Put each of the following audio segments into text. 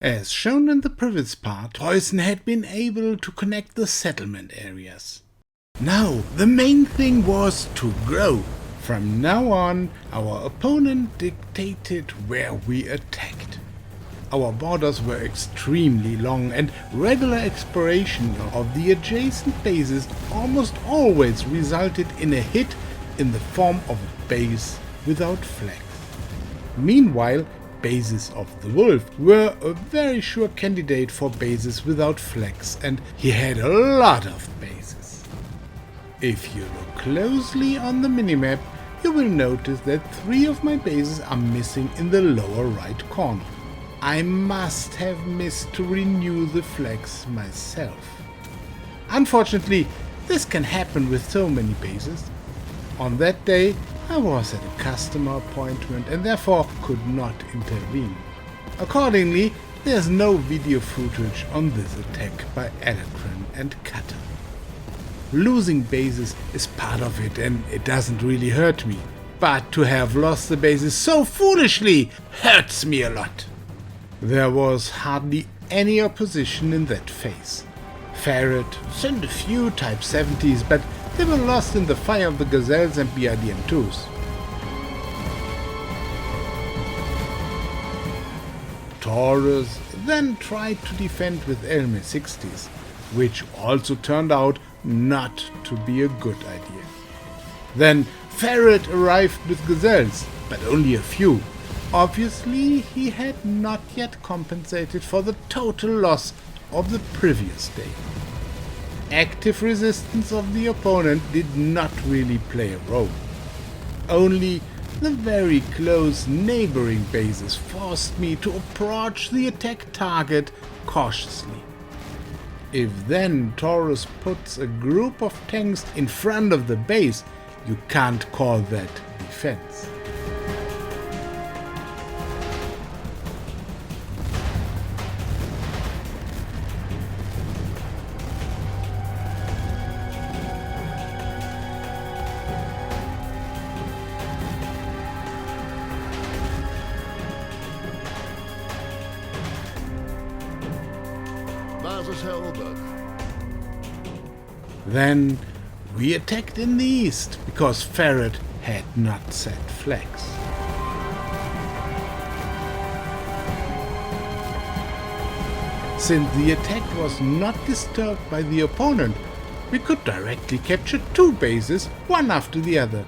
As shown in the previous part, PREUSSEN had been able to connect the settlement areas. Now, the main thing was to grow. From now on, our opponent dictated where we attacked. Our borders were extremely long, and regular exploration of the adjacent bases almost always resulted in a hit in the form of a base without flags. Meanwhile, bases of THEWOLF were a very sure candidate for bases without flags, and he had a lot of bases. If you look closely on the minimap, you will notice that 3 of my bases are missing in the lower right corner. I must have missed to renew the flags myself. Unfortunately, this can happen with so many bases. On that day, I was at a customer appointment and therefore could not intervene. Accordingly, there's no video footage on this attack by Electron and Cutter. Losing bases is part of it and it doesn't really hurt me. But to have lost the bases so foolishly hurts me a lot. There was hardly any opposition in that phase. Ferret sent a few Type 70s, but they were lost in the fire of the Gazelles and BRDM2s. Taurus then tried to defend with LMA 60s, which also turned out not to be a good idea. Then Ferret arrived with Gazelles, but only a few. Obviously, he had not yet compensated for the total loss of the previous day. Active resistance of the opponent did not really play a role. Only the very close neighboring bases forced me to approach the attack target cautiously. If then Taurus puts a group of tanks in front of the base, you can't call that defense. Then we attacked in the east, because Ferret had not set flags. Since the attack was not disturbed by the opponent, we could directly capture 2 bases, one after the other.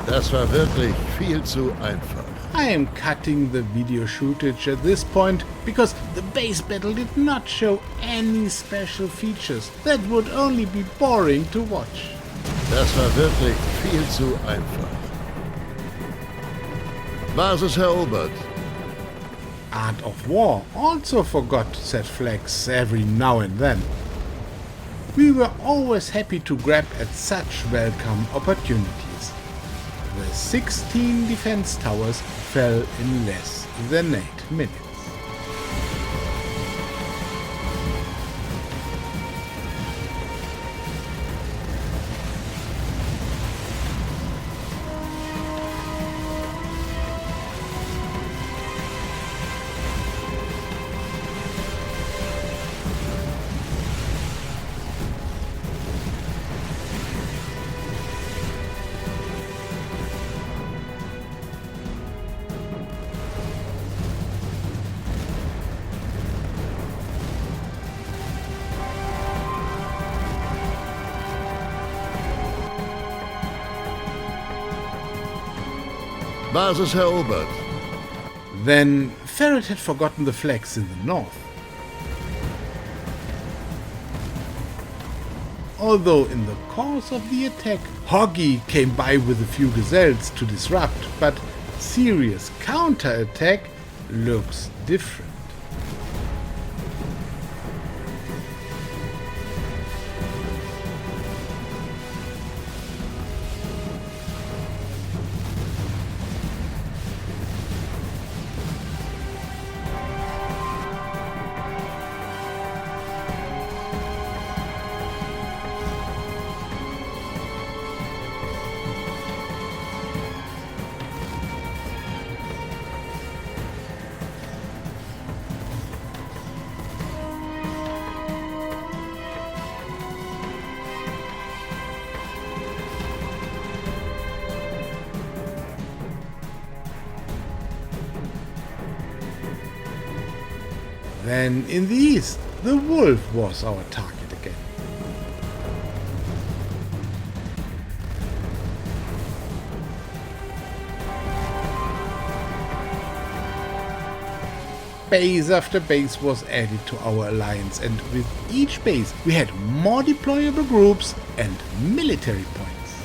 Das war wirklich viel zu einfach. I am cutting the video footage at this point because the base battle did not show any special features that would only be boring to watch. Das war wirklich viel zu einfach. Basis Herr Obert. Art of War also forgot to set flags every now and then. We were always happy to grab at such welcome opportunities. The 16 defense towers fell in less than 8 minutes. Basis Herr Obert. Then Ferret had forgotten the flags in the north. Although in the course of the attack, Hoggy came by with a few Gazelles to disrupt, but serious counterattack looks different. Then in the east, the Wolf was our target again. Base after base was added to our alliance, and with each base we had more deployable groups and military points.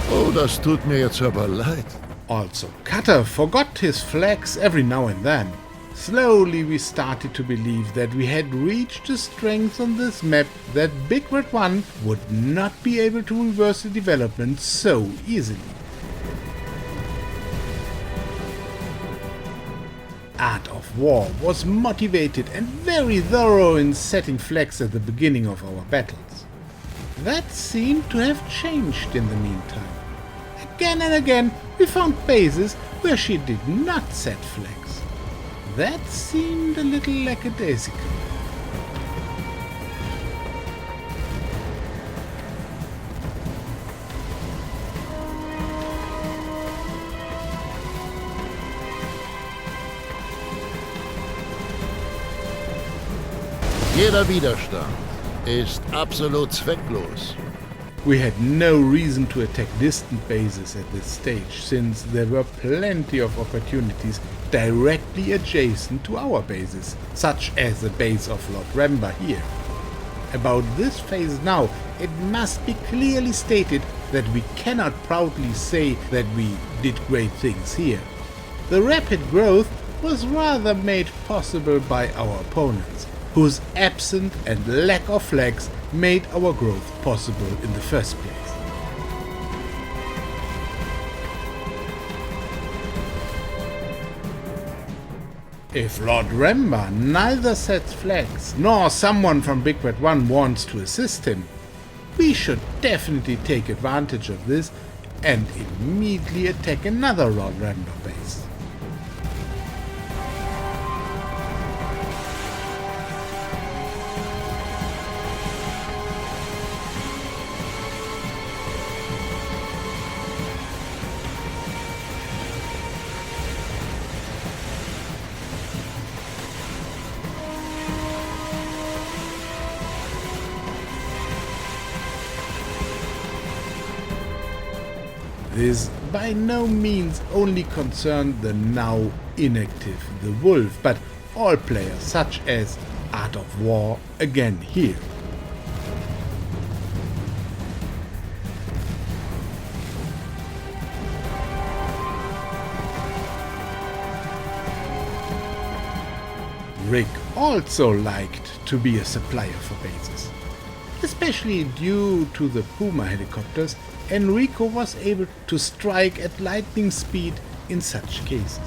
Oh, das tut mir jetzt aber leid. Also, Cutter forgot his flags every now and then. Slowly we started to believe that we had reached a strength on this map that Big Red 1 would not be able to reverse the development so easily. Art of War was motivated and very thorough in setting flags at the beginning of our battles. That seemed to have changed in the meantime. Again and again we found bases where she did not set flags. That seemed a little lackadaisical. Jeder Widerstand ist absolut zwecklos. We had no reason to attack distant bases at this stage, since there were plenty of opportunities directly adjacent to our bases, such as the base of Lord Remba here. About this phase now, it must be clearly stated that we cannot proudly say that we did great things here. The rapid growth was rather made possible by our opponents, whose absence and lack of flags made our growth possible in the first place. If Lord Remba neither sets flags, nor someone from Big Red 1 wants to assist him, we should definitely take advantage of this and immediately attack another Lord Remba base. This by no means only concerned the now inactive THEWOLF, but all players such as Art of War again here. Rick also liked to be a supplier for bases. Especially due to the Puma helicopters, Enrico was able to strike at lightning speed in such cases.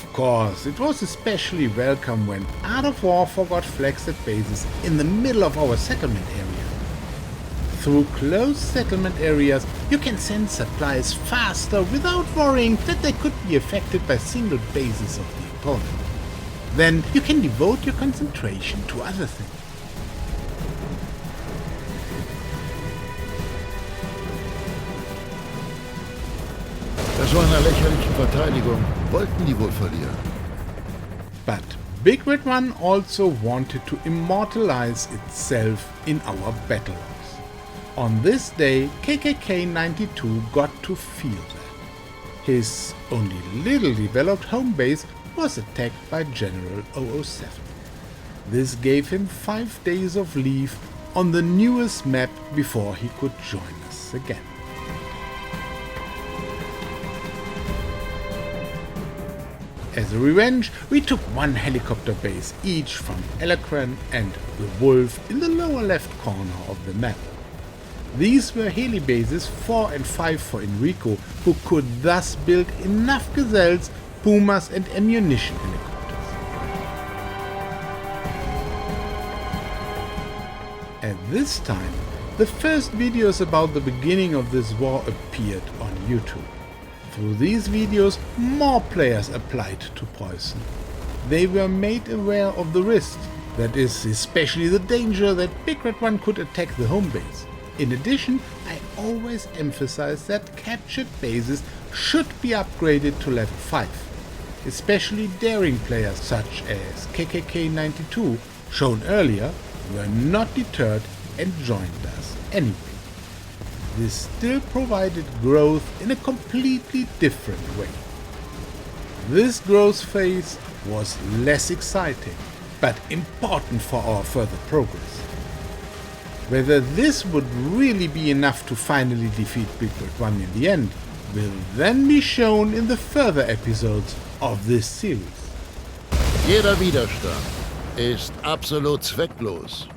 Of course, it was especially welcome when Art of War forgot flags at bases in the middle of our settlement area. Through closed settlement areas, you can send supplies faster without worrying that they could be affected by single bases of the opponent. Then you can devote your concentration to other things. Bei so einer lächerlichen Verteidigung wollten die wohl verlieren. But Big Red 1 also wanted to immortalize itself in our battle logs. On this day, KKK 92 got to feel that. His only little developed home base was attacked by General 007. This gave him 5 days of leave on the newest map before he could join us again. As a revenge, we took one helicopter base each from Eloquent and the Wolf in the lower left corner of the map. These were heli bases 4 and 5 for Enrico, who could thus build enough Gazelles, Pumas and ammunition helicopters. At this time, the first videos about the beginning of this war appeared on YouTube. Through these videos, more players applied to PREUSSEN. They were made aware of the risk, that is, especially the danger that Big Red 1 could attack the home base. In addition, I always emphasize that captured bases should be upgraded to level 5. Especially daring players such as KKK92, shown earlier, were not deterred and joined us anyway. This still provided growth in a completely different way. This growth phase was less exciting, but important for our further progress. Whether this would really be enough to finally defeat Big Red 1 in the end will then be shown in the further episodes of this series. Jeder Widerstand ist absolut zwecklos.